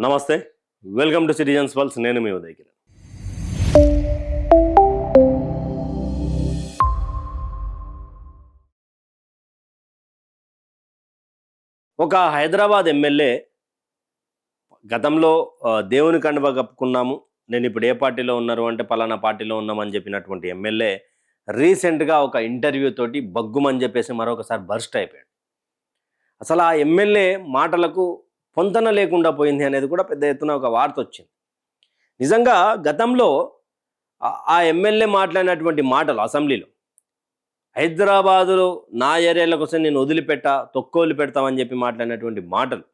నమస్తే, welcome to citizens pulse. నేను మీ ఉదయ్ కిరణ్. ఒక హైదరాబాద్ ఎమ్మెల్యే గతంలో దేవుని కండువా కప్పుకున్నాము, నేను ఇప్పుడు ఏ పార్టీలో ఉన్నారు అంటే పలానా పార్టీలో ఉన్నామని చెప్పినటువంటి ఎమ్మెల్యే రీసెంట్గా ఒక ఇంటర్వ్యూ తోటి బగ్గుమని చెప్పేసి మరొకసారి బర్స్ట్ అయిపోయాడు. అసలు ఆ ఎమ్మెల్యే మాటలకు పొంతన లేకుండా పోయింది అనేది కూడా పెద్ద ఎత్తున ఒక వార్త వచ్చింది. నిజంగా గతంలో ఆ ఎమ్మెల్యే మాట్లాడినటువంటి మాటలు అసెంబ్లీలో, హైదరాబాదులో నా ఏరియాల కోసం నేను తొక్కోలు పెడతామని చెప్పి మాట్లాడినటువంటి మాటలు,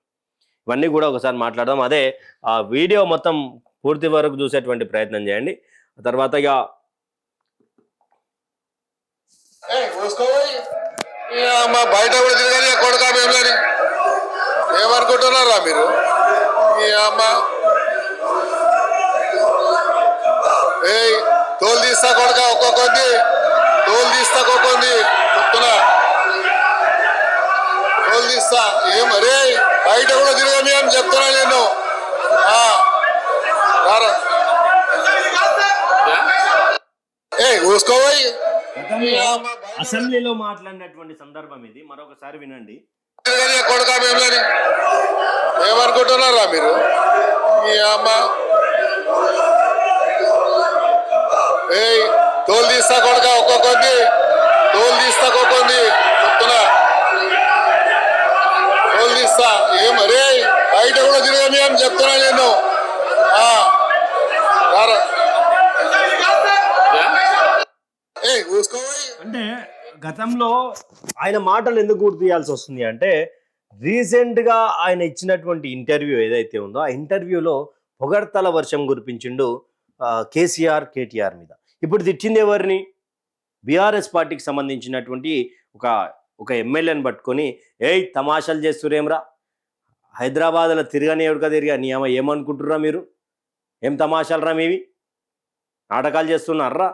ఇవన్నీ కూడా ఒకసారి మాట్లాడదాం. అదే ఆ వీడియో మొత్తం పూర్తి వరకు చూసేటువంటి ప్రయత్నం చేయండి. తర్వాత ఇక బయట కూడా తిరగని కొడుకా మేము ఏమనుకుంటున్నారా మీరు? తోలు తీస్తా కొడుక, ఒక్కొక్కది తోలు తీస్తా, ఒక్కొక్కది చెప్తున్నా తోలు తీస్తా. ఏమరే బయట కూడా తిరగని అని చెప్తున్నా నేను. చూసుకోవాలి. అసెంబ్లీలో మాట్లాడినటువంటి సందర్భం ఇది, మరొకసారి వినండి. కొడుకా మేము ఏమనుకుంటున్నారా మీరు? తోలు తీస్తా కొడుక, ఒక్కొక్కది తోలు తీస్తా, ఒక్కొక్కది చెప్తున్నా తోలు తీస్తా. ఏమరే బయట కూడా తిరగని అని చెప్తున్నా నేను. అంటే గతంలో ఆయన మాటలు ఎందుకు గుర్తు చేయాల్సి వస్తుంది అంటే, రీసెంట్గా ఆయన ఇచ్చినటువంటి ఇంటర్వ్యూ ఏదైతే ఉందో ఆ ఇంటర్వ్యూలో పొగడ్తల వర్షం కురిపించిండు కేటీఆర్ మీద. ఇప్పుడు తిట్టింది ఎవరిని? బీఆర్ఎస్ పార్టీకి సంబంధించినటువంటి ఒక ఎమ్మెల్యేని పట్టుకొని, తమాషాలు చేస్తురేమ్రా, హైదరాబాద్లో తిరగని ఎవరికా తిరిగా నీ అమ్మ ఏమనుకుంటుర్రా మీరు, ఏం తమాషాలరా మీవి, నాటకాలు చేస్తున్నారా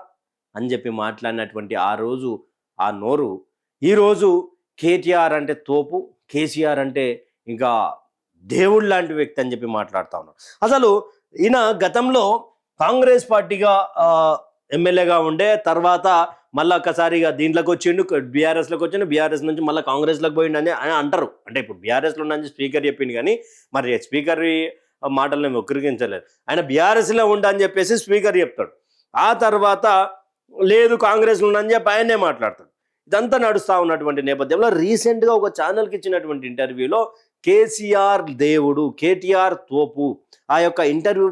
అని చెప్పి మాట్లాడినటువంటి ఆ నోరు ఈరోజు కేటీఆర్ అంటే తోపు, కేసీఆర్ అంటే ఇంకా దేవుడు లాంటి వ్యక్తి అని చెప్పి మాట్లాడుతూ ఉన్నారు. అసలు ఈయన గతంలో కాంగ్రెస్ పార్టీగా ఎమ్మెల్యేగా ఉండే తర్వాత మళ్ళీ ఒక్కసారిగా దీంట్లోకి వచ్చిండు, బీఆర్ఎస్లోకి వచ్చిండు, బీఆర్ఎస్ నుంచి మళ్ళీ కాంగ్రెస్లోకి పోయిండు అని అంటారు. అంటే ఇప్పుడు బీఆర్ఎస్లో ఉన్నది స్పీకర్ చెప్పిండు, కానీ మరి స్పీకర్ మాటలను మేము ఉక్కరిగించలేదు. ఆయన బీఆర్ఎస్లో ఉండని చెప్పేసి స్పీకర్ చెప్తాడు, ఆ తర్వాత లేదు కాంగ్రెస్లో ఉండని చెప్పి ఆయనే మాట్లాడతాడు. ఇదంతా నడుస్తూ ఉన్నటువంటి నేపథ్యంలో రీసెంట్గా ఒక ఛానల్కి ఇచ్చినటువంటి ఇంటర్వ్యూలో కేసీఆర్ దేవుడు, కేటీఆర్ తోపు, ఆ యొక్క ఇంటర్వ్యూ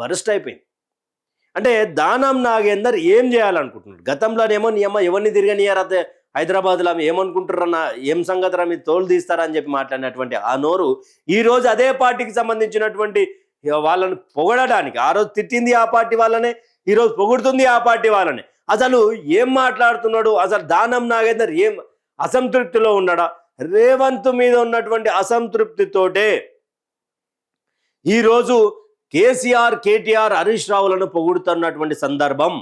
బరస్ట్ అయిపోయింది. అంటే దానం నాగేందర్ ఏం చేయాలనుకుంటున్నాడు? గతంలోనేమో నీ అమ్మ ఎవరిని తిరగనియారా హైదరాబాద్లో ఏమనుకుంటారన్నా, ఏం సంగతిరా మీరు తోలు తీస్తారా అని చెప్పి మాట్లాడినటువంటి ఆ నోరు ఈరోజు అదే పార్టీకి సంబంధించినటువంటి వాళ్ళని పొగడడానికి, ఆ రోజు తిట్టింది ఆ పార్టీ వాళ్ళనే, ఈరోజు పొగుడుతుంది ఆ పార్టీ వాళ్ళని. అసలు ఏం మాట్లాడుతున్నాడు? అసలు దానం నాగేందర్ ఏం అసంతృప్తిలో ఉన్నాడా? రేవంత్ మీద ఉన్నటువంటి అసంతృప్తితోటే ఈరోజు కేటీఆర్ హరీష్ రావులను పొగుడుతున్నటువంటి సందర్భం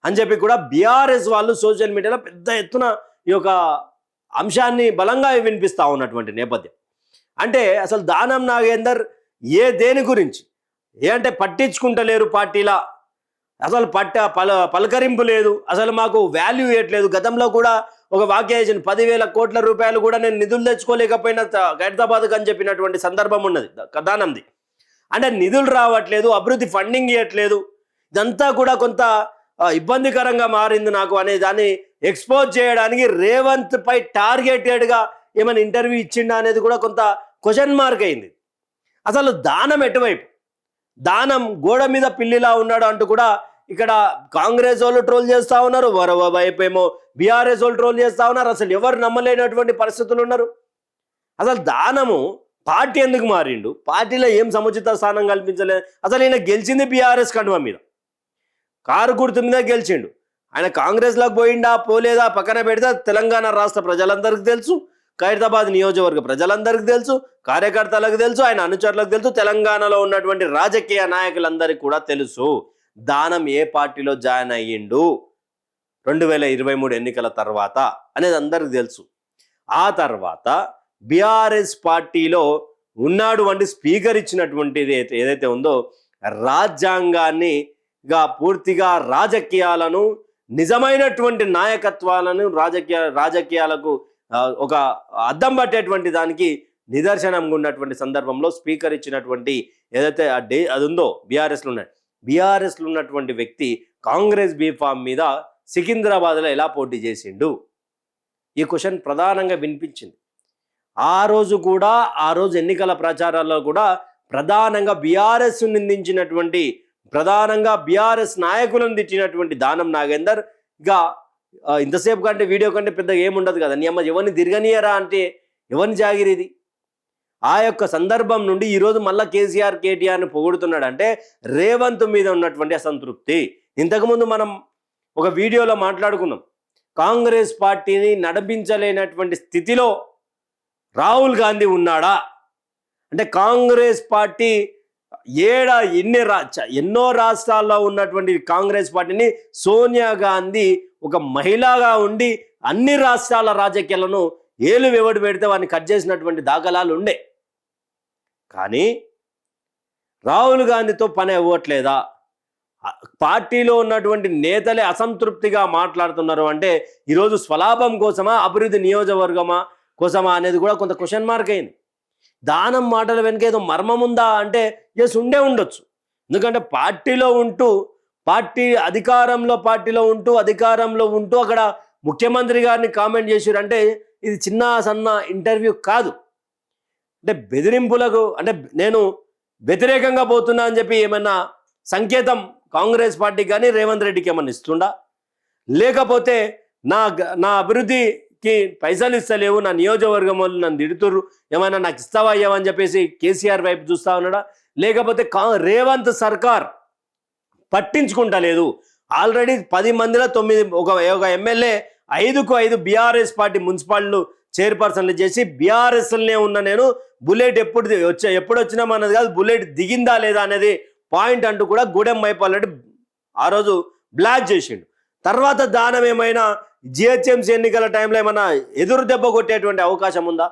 అని చెప్పి కూడా బీఆర్ఎస్ వాళ్ళు సోషల్ మీడియాలో పెద్ద ఎత్తున ఈ యొక్క అంశాన్ని బలంగా వినిపిస్తూ ఉన్నటువంటి నేపథ్యం. అంటే అసలు దానం నాగేందర్ దేని గురించి అంటే పట్టించుకుంటలేరు పార్టీలా, అసలు పలకరింపు లేదు, అసలు మాకు వాల్యూ ఇవ్వట్లేదు. గతంలో కూడా ఒక వాక్యం 10,000 కోట్ల రూపాయలు కూడా నేను నిధులు తెచ్చుకోలేకపోయినా హైదరాబాద్కి అని చెప్పినటువంటి సందర్భం ఉన్నది దానంది. అంటే నిధులు రావట్లేదు, అభివృద్ధి ఫండింగ్ ఇవ్వట్లేదు, ఇదంతా కూడా కొంత ఇబ్బందికరంగా మారింది నాకు అనే దాన్ని ఎక్స్పోజ్ చేయడానికి రేవంత్ పై టార్గెటెడ్గా ఏమైనా ఇంటర్వ్యూ ఇచ్చిండా అనేది కూడా కొంత క్వశ్చన్ మార్క్ అయింది. అసలు దానం ఎటువైపు? దానం గోడ మీద పిల్లిలా ఉన్నాడు అంటూ కూడా ఇక్కడ కాంగ్రెస్ వాళ్ళు ట్రోల్ చేస్తూ ఉన్నారు, మరోవైపు ఏమో బీఆర్ఎస్ వాళ్ళు ట్రోల్ చేస్తూ ఉన్నారు. అసలు ఎవరు నమ్మలేనటువంటి పరిస్థితులు ఉన్నారు. అసలు దానము పార్టీ ఎందుకు మారిండు? పార్టీలో ఏం సముచిత స్థానం కల్పించలేదు. అసలు ఈయన గెలిచింది బీఆర్ఎస్ కండువా మీద, కారు గుర్తు మీద గెలిచిండు. ఆయన కాంగ్రెస్లోకి పోయిండా పోలేదా పక్కన పెడితే తెలంగాణ రాష్ట్ర ప్రజలందరికీ తెలుసు, ఖైరతాబాద్ నియోజకవర్గ ప్రజలందరికీ తెలుసు, కార్యకర్తలకు తెలుసు, ఆయన అనుచరులకు తెలుసు, తెలంగాణలో ఉన్నటువంటి రాజకీయ నాయకులందరికీ కూడా తెలుసు దానం ఏ పార్టీలో జాయిన్ అయ్యిండు 2023 ఎన్నికల తర్వాత అనేది అందరికీ తెలుసు. ఆ తర్వాత బీఆర్ఎస్ పార్టీలో ఉన్నాడు వంటి స్పీకర్ ఇచ్చినటువంటిది ఏదైతే ఉందో రాజ్యాంగాన్ని పూర్తిగా రాజకీయాలను నిజమైనటువంటి నాయకత్వాలను రాజకీయాలకు ఒక అద్దం పట్టేటువంటి దానికి నిదర్శనంగా ఉన్నటువంటి సందర్భంలో స్పీకర్ ఇచ్చినటువంటి ఏదైతే అది ఉందో బీఆర్ఎస్లో ఉన్నటువంటి వ్యక్తి కాంగ్రెస్ బీఫామ్ మీద సికింద్రాబాద్లో ఎలా పోటీ చేసిండు? ఈ క్వశ్చన్ ప్రధానంగా వినిపించింది. ఆ రోజు ఎన్నికల ప్రచారాల్లో కూడా ప్రధానంగా బీఆర్ఎస్ నిందించినటువంటి ప్రధానంగా బీఆర్ఎస్ నాయకులను తిట్టినటువంటి దానం నాగేందర్ ఇంతసేపు కంటే వీడియో కంటే పెద్దగా ఏముండదు కదా, నీ అమ్మ ఎవరిని తిరగనియరా అంటే ఎవరిని జాగిరిది? ఆ యొక్క సందర్భం నుండి ఈరోజు మళ్ళా కేటీఆర్ని పొగుడుతున్నాడు అంటే రేవంత్ మీద ఉన్నటువంటి అసంతృప్తి. ఇంతకుముందు మనం ఒక వీడియోలో మాట్లాడుకున్నాం, కాంగ్రెస్ పార్టీని నడిపించలేనటువంటి స్థితిలో రాహుల్ గాంధీ ఉన్నాడా అంటే కాంగ్రెస్ పార్టీ ఎన్నో రాష్ట్రాల్లో ఉన్నటువంటి కాంగ్రెస్ పార్టీని సోనియా గాంధీ ఒక మహిళగా ఉండి అన్ని రాష్ట్రాల రాజకీయాలను ఏలు వెవడు పెడితే వాడిని కట్ చేసినటువంటి దాఖలాలు ఉండే. కానీ రాహుల్ గాంధీతో పని అవ్వట్లేదా? పార్టీలో ఉన్నటువంటి నేతలే అసంతృప్తిగా మాట్లాడుతున్నారు అంటే ఈరోజు స్వలాభం కోసమా, అభివృద్ధి నియోజకవర్గమా కోసమా అనేది కూడా కొంత క్వశ్చన్ మార్క్ అయింది. దానం మాటల వెనుక ఏదో మర్మం ఉందా అంటే ఎస్ ఉండొచ్చు. ఎందుకంటే పార్టీలో ఉంటూ అధికారంలో ఉంటూ అక్కడ ముఖ్యమంత్రి గారిని కామెంట్ చేశారు అంటే ఇది చిన్న సన్న ఇంటర్వ్యూ కాదు. అంటే బెదిరింపులకు అంటే నేను వ్యతిరేకంగా పోతున్నా అని చెప్పి ఏమన్నా సంకేతం కాంగ్రెస్ పార్టీకి కానీ రేవంత్ రెడ్డికి ఏమన్నా ఇస్తుండా? లేకపోతే నా అభివృద్ధికి పైసలు ఇస్తలేవు, నా నియోజకవర్గం వాళ్ళు నన్ను తిడుతుర్రు, ఏమైనా నాకు ఇస్తావా అయ్యావని చెప్పేసి కేసీఆర్ వైపు చూస్తా ఉన్నాడా? లేకపోతే రేవంత్ సర్కార్ పట్టించుకుంటలేదు, ఆల్రెడీ 10 మందిలో 9 ఒక ఎమ్మెల్యే 5కు 5 బీఆర్ఎస్ పార్టీ మున్సిపాలిటీ చైర్పర్సన్లు చేసి బీఆర్ఎస్లనే ఉన్న నేను బుల్లెట్ ఎప్పుడు వచ్చినామా అన్నది కాదు, బుల్లెట్ దిగిందా లేదా అనేది పాయింట్ అంటూ కూడా గూడెం మైపాల్ రెడ్డి ఆ రోజు బ్లాక్ చేసిండు. తర్వాత దానం ఏమైనా జిహెచ్ఎంసీ ఎన్నికల టైంలో ఏమైనా ఎదురు దెబ్బ కొట్టేటువంటి అవకాశం ఉందా?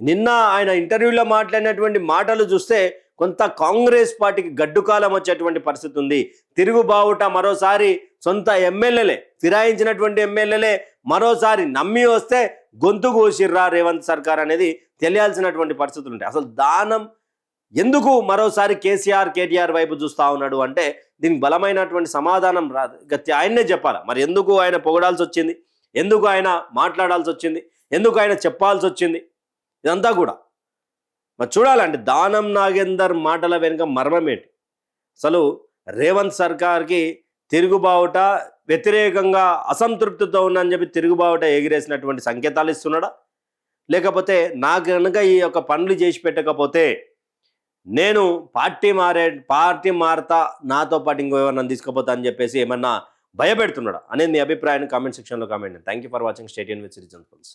నిన్న ఆయన ఇంటర్వ్యూలో మాట్లాడినటువంటి మాటలు చూస్తే కొంత కాంగ్రెస్ పార్టీకి గడ్డుకాలం వచ్చేటువంటి పరిస్థితి ఉంది. తిరుగుబావుట మరోసారి సొంత ఎమ్మెల్యేలే ఫిరాయించినటువంటి ఎమ్మెల్యేలే మరోసారి నమ్మి వస్తే గొంతు కోసిర్రా రేవంత్ సర్కార్ అనేది తెలియాల్సినటువంటి పరిస్థితులు ఉంటాయి. అసలు దానం ఎందుకు మరోసారి కేటీఆర్ వైపు చూస్తూ ఉన్నాడు అంటే దీనికి బలమైనటువంటి సమాధానం రాదు, ఆయన్నే చెప్పాలి. మరి ఎందుకు ఆయన పొగడాల్సి వచ్చింది, ఎందుకు ఆయన మాట్లాడాల్సి వచ్చింది, ఎందుకు ఆయన చెప్పాల్సి వచ్చింది, ఇదంతా కూడా మరి చూడాలంటే దానం నాగేందర్ మాటల వెనుక మర్మం ఏంటి? అసలు రేవంత్ సర్కార్కి తిరుగుబావుట వ్యతిరేకంగా అసంతృప్తితో ఉన్నని చెప్పి తిరుగుబావుట ఎగిరేసినటువంటి సంకేతాలు ఇస్తున్నాడా? లేకపోతే నాకు కనుక ఈ యొక్క పనులు చేసి పెట్టకపోతే నేను పార్టీ మారతా, నాతో పాటు ఇంకో ఎవరన్నా తీసుకుపోతా అని చెప్పేసి ఏమన్నా భయపెడుతున్నాడా అనేది మీ అభిప్రాయాన్ని కామెంట్ సెక్షన్లో comment. Thank you for watching. Stay tuned with citizen pulse.